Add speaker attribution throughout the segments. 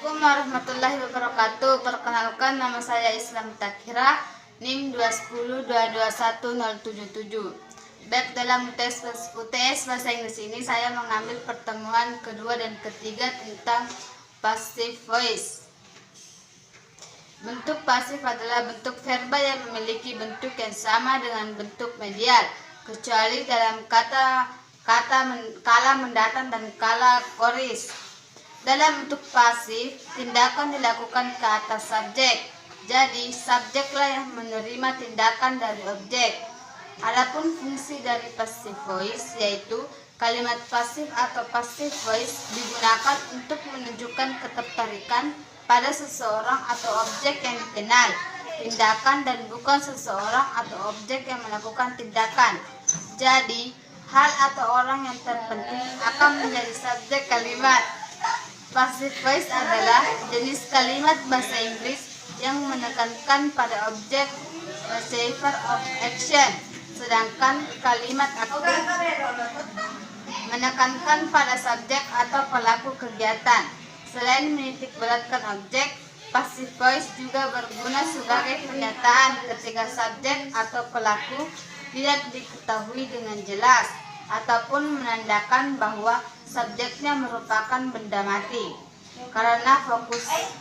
Speaker 1: Assalamualaikum warahmatullahi wabarakatuh. Perkenalkan, nama saya Islam Takira, NIM 210221077. Baik, dalam UTS Bahasa Inggris ini saya mengambil pertemuan kedua dan ketiga tentang passive voice. Bentuk pasif adalah bentuk verbal yang memiliki bentuk yang sama dengan bentuk medial, kecuali dalam kala mendatang dan kala koris. Dalam bentuk pasif, tindakan dilakukan ke atas subjek. Jadi, subjeklah yang menerima tindakan dari objek. Adapun fungsi dari passive voice yaitu kalimat pasif atau passive voice digunakan untuk menunjukkan ketertarikan pada seseorang atau objek yang dikenal tindakan dan bukan seseorang atau objek yang melakukan tindakan. Jadi, hal atau orang yang terpenting akan menjadi subjek kalimat. Passive voice adalah jenis kalimat bahasa Inggris yang menekankan pada objek receiver of action, sedangkan kalimat aktif menekankan pada subjek atau pelaku kegiatan. Selain menitik beratkan objek, passive voice juga berguna sebagai pernyataan ketika subjek atau pelaku tidak diketahui dengan jelas ataupun menandakan bahwa subjeknya merupakan benda mati, karena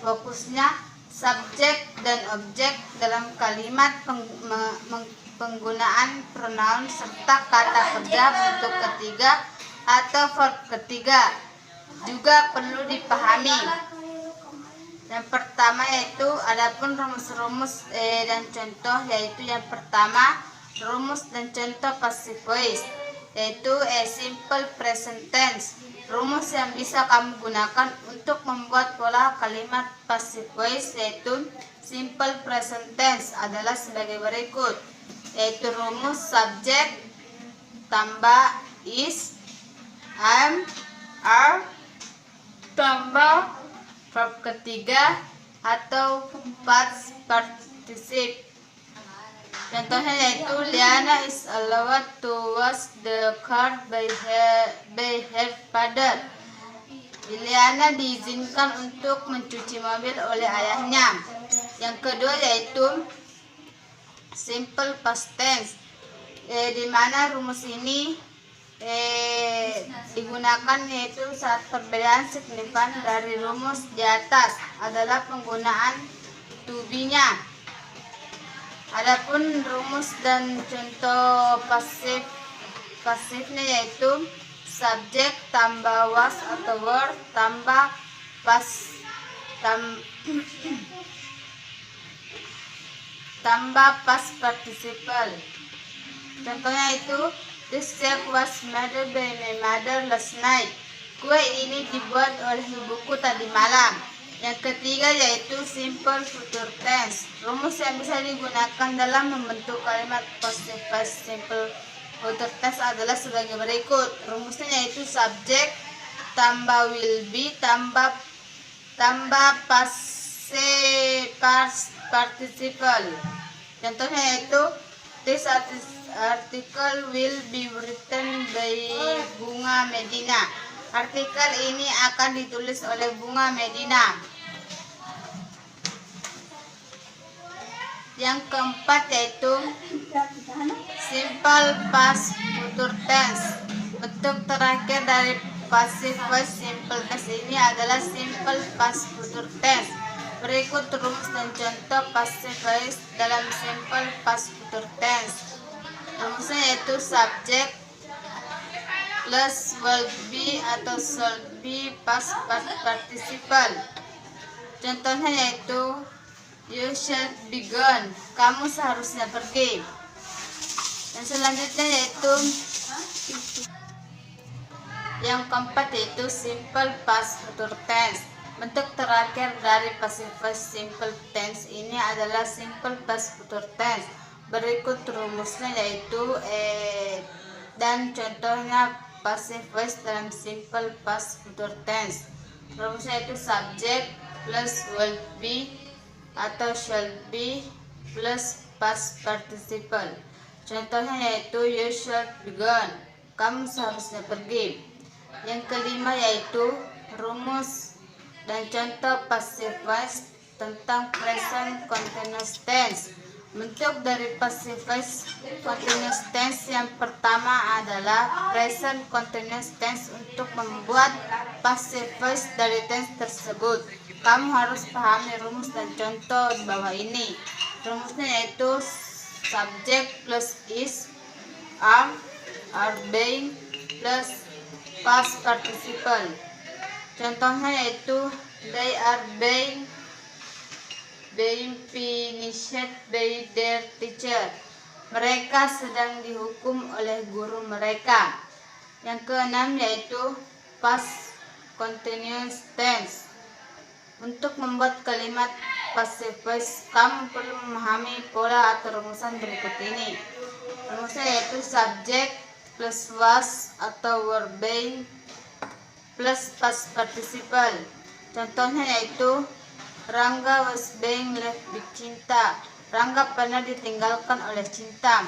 Speaker 1: fokusnya subjek dan objek dalam kalimat penggunaan pronoun serta kata kerja bentuk ketiga atau verb ketiga juga perlu dipahami. Yang pertama yaitu adapun rumus-rumus dan contoh, yaitu yang pertama rumus dan contoh passive voice yaitu simple present tense. Rumus yang bisa kamu gunakan untuk membuat pola kalimat passive voice yaitu simple present tense adalah sebagai berikut, yaitu rumus subjek tambah is, am, are tambah verb ketiga atau past participle. Contohnya yaitu Liana is allowed to wash the car by her father. Liana diizinkan untuk mencuci mobil oleh ayahnya. Yang kedua yaitu simple past tense, di mana rumus ini digunakan yaitu saat perbedaan signifikan dari rumus di atas adalah penggunaan to be-nya. Adapun rumus dan contoh pasifnya yaitu subjek tambah was atau were tambah tambah past participle. Contohnya itu this cake was made by my mother last night. Kue ini dibuat oleh ibuku tadi malam. Yang ketiga yaitu simple future tense. Rumus yang bisa digunakan dalam membentuk kalimat passive voice simple future tense adalah sebagai berikut. Rumusnya yaitu subjek tambah will be tambah past participle. Contohnya yaitu this article will be written by Bunga Medina. Artikel ini akan ditulis oleh Bunga Medina. Yang keempat yaitu simple past future tense. Bentuk terakhir dari passive voice simple tense ini adalah simple past future tense. Berikut rumus dan contoh passive voice dalam simple past future tense. Rumusnya yaitu subjek plus will be atau shall be past participle. Contohnya yaitu you should be gone. Kamu seharusnya pergi. Dan selanjutnya yaitu yang keempat yaitu simple past future tense. Bentuk terakhir dari passive voice simple tense ini adalah simple past future tense. Berikut rumusnya yaitu dan contohnya passive voice dalam simple past future tense. Rumusnya yaitu subjek plus will be atau shall be plus past participle. Contohnya yaitu you should be gone. Kamu seharusnya pergi. Yang kelima yaitu rumus dan contoh passive voice tentang present continuous tense. Bentuk dari passive voice continuous tense yang pertama adalah present continuous tense. Untuk membuat passive voice dari tense tersebut, kamu harus pahami rumus dan contoh di bawah ini. Rumusnya yaitu subject plus is, are being plus past participle. Contohnya yaitu they are being punished by their teacher. Mereka sedang dihukum oleh guru mereka. Yang keenam yaitu past continuous tense. Untuk membuat kalimat passive voice, kamu perlu memahami pola atau rumusan berikut ini. Rumusnya yaitu subject plus was atau were being plus past participle. Contohnya yaitu Rangga was being left with Cinta. Rangga pernah ditinggalkan oleh Cinta.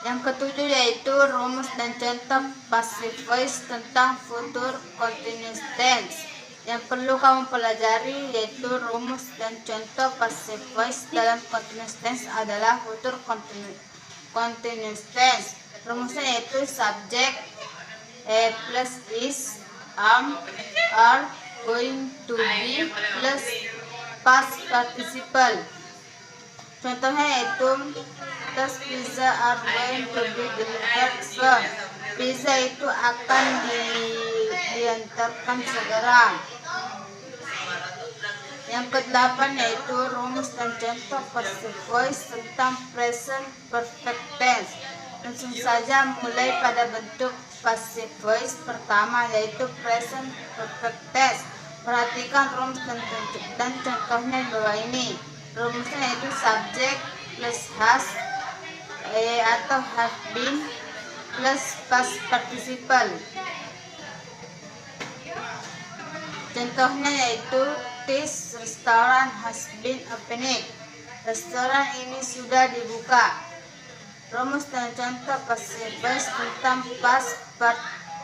Speaker 1: Yang ketujuh yaitu rumus dan contoh passive voice tentang future continuous tense. Yang perlu kamu pelajari yaitu rumus dan contoh passive voice dalam continuous tense adalah future continuous tense. Rumusnya yaitu subject plus is, are going to be plus past participle. Contohnya yaitu thus pizza are going to be delivered soon. Pizza itu akan diantarkan segera. Yang kedelapan yaitu rumus dan contoh passive voice tentang present perfect tense. Langsung saja mulai pada bentuk passive voice pertama yaitu present perfect tense. Perhatikan rumus dan contohnya di bawah ini. Rumusnya yaitu subject plus has atau have been plus past participle. Contohnya yaitu this restaurant has been opened. Restoran ini sudah dibuka. Rumus dan contoh passive voice tentang past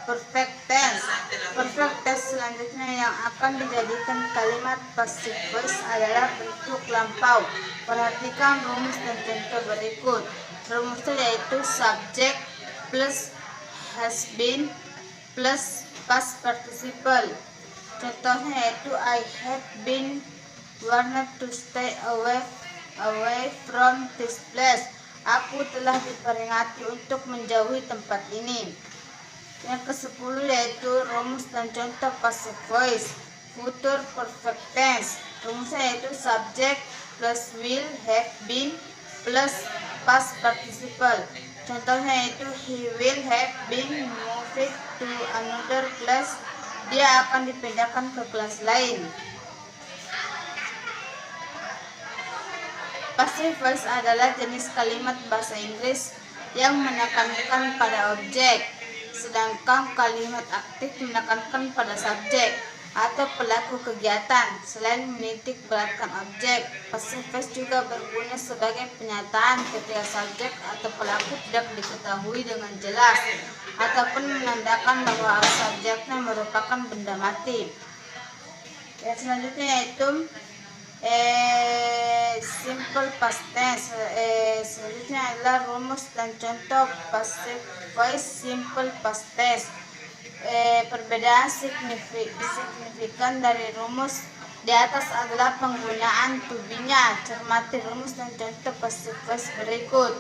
Speaker 1: perfect tense. Perfect tense selanjutnya yang akan dijadikan kalimat passive voice adalah bentuk lampau. Perhatikan rumus dan contoh berikut. Rumusnya yaitu subject plus has been plus past participle. Contohnya yaitu I have been warned to stay away from this place. Aku telah diperingati untuk menjauhi tempat ini. Yang ke-10 yaitu rumus dan contoh passive voice future perfect tense. Rumusnya yaitu subject plus will have been plus past participle. Contohnya yaitu he will have been moved to another class. Dia akan dipindahkan ke kelas lain. Passive voice adalah jenis kalimat bahasa Inggris yang menekankan pada objek, sedangkan kalimat aktif menekankan pada subjek atau pelaku kegiatan. Selain menitik beratkan objek, passive voice juga berguna sebagai penyataan ketika subjek atau pelaku tidak diketahui dengan jelas ataupun menandakan bahwa subjeknya merupakan benda mati. Yang selanjutnya yaitu simple past tense. Selanjutnya adalah rumus dan contoh passive voice simple past tense. Perbedaan signifikan dari rumus di atas adalah penggunaan to be-nya. Cermati rumus dan contoh passive voice berikut.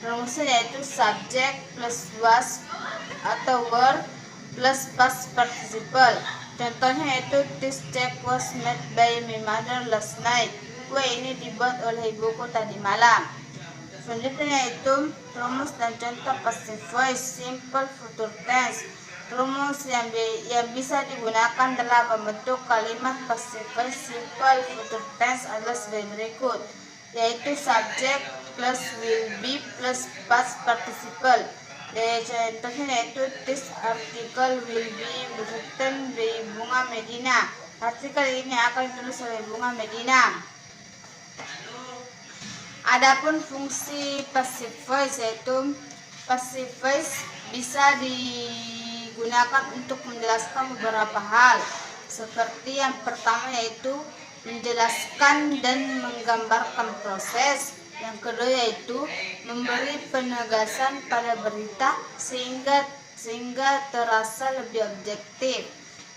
Speaker 1: Rumusnya yaitu subject plus was atau were plus past participle. Contohnya yaitu this cake was made by my mother last night. Kue ini dibuat oleh ibuku tadi malam. Selanjutnya yaitu rumus dan contoh passive voice simple future tense. Rumus yang bisa digunakan dalam membentuk kalimat passive voice simple future tense adalah sebagai berikut, yaitu subject plus will be plus past participle. Contohnya yaitu this article will be written by Bunga Medina. Artikel ini akan ditulis oleh Bunga Medina. Adapun fungsi passive voice yaitu passive voice bisa digunakan untuk menjelaskan beberapa hal. seperti yang pertama yaitu menjelaskan dan menggambarkan proses. Yang kedua yaitu memberi penegasan pada berita sehingga terasa lebih objektif.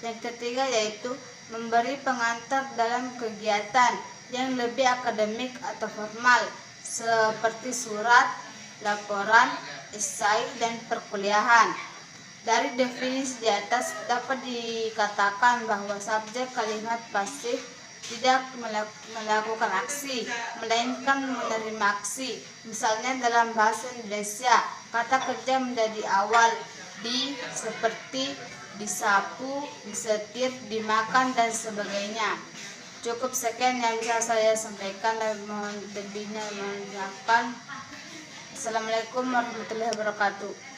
Speaker 1: Yang ketiga yaitu memberi pengantar dalam kegiatan yang lebih akademik atau formal seperti surat, laporan, esai, dan perkuliahan. Dari definisi di atas dapat dikatakan bahwa subjek kalimat pasif tidak melakukan aksi, melainkan menerima aksi. Misalnya dalam bahasa Indonesia, kata kerja menjadi awal di, seperti, disapu, disetir, dimakan, dan sebagainya. Cukup sekian yang bisa saya sampaikan, dan mohon lebihnya mohon maaf. Assalamualaikum warahmatullahi wabarakatuh.